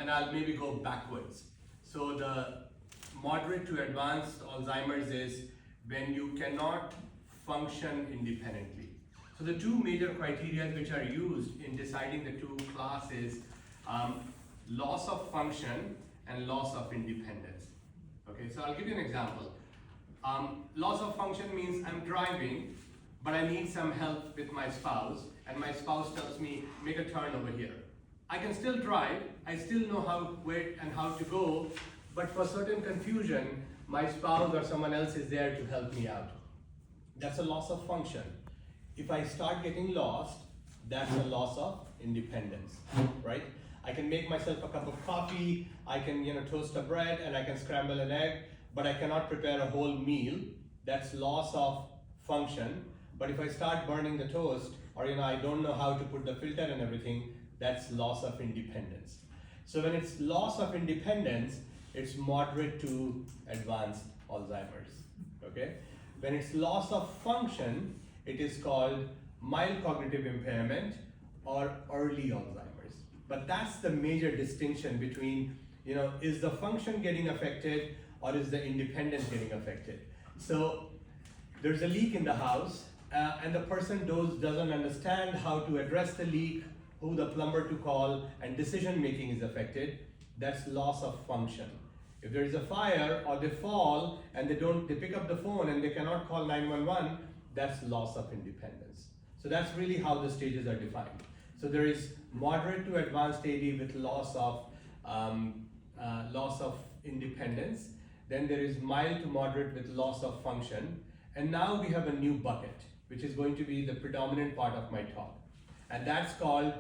and I'll maybe go backwards. So the moderate to advanced Alzheimer's is when you cannot function independently. So the two major criteria which are used in deciding the two classes, loss of function and loss of independence. Okay, so I'll give you an example. Loss of function means I'm driving, but I need some help with my spouse, and my spouse tells me, make a turn over here. I can still drive, I still know where and how to go, but for certain confusion, my spouse or someone else is there to help me out. That's a loss of function. If I start getting lost, that's a loss of independence, right? I can make myself a cup of coffee, I can toast a bread, and I can scramble an egg, but I cannot prepare a whole meal. That's loss of function. But if I start burning the toast, or I don't know how to put the filter and everything, that's loss of independence. So when it's loss of independence, it's moderate to advanced Alzheimer's, okay? When it's loss of function, it is called mild cognitive impairment or early Alzheimer's. But that's the major distinction between, is the function getting affected or is the independence getting affected? So there's a leak in the house and the person doesn't understand how to address the leak, who the plumber to call, and decision making is affected. That's loss of function. If there is a fire or they fall and they pick up the phone and they cannot call 911, that's loss of independence. So that's really how the stages are defined. So there is moderate to advanced AD with loss of independence. Then there is mild to moderate with loss of function. And now we have a new bucket, which is going to be the predominant part of my talk. And that's called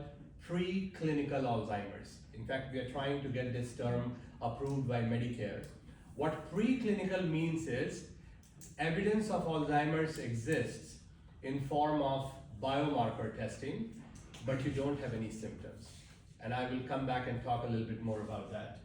preclinical Alzheimer's. In fact, we are trying to get this term approved by Medicare. What preclinical means is evidence of Alzheimer's exists in form of biomarker testing, but you don't have any symptoms. And I will come back and talk a little bit more about that.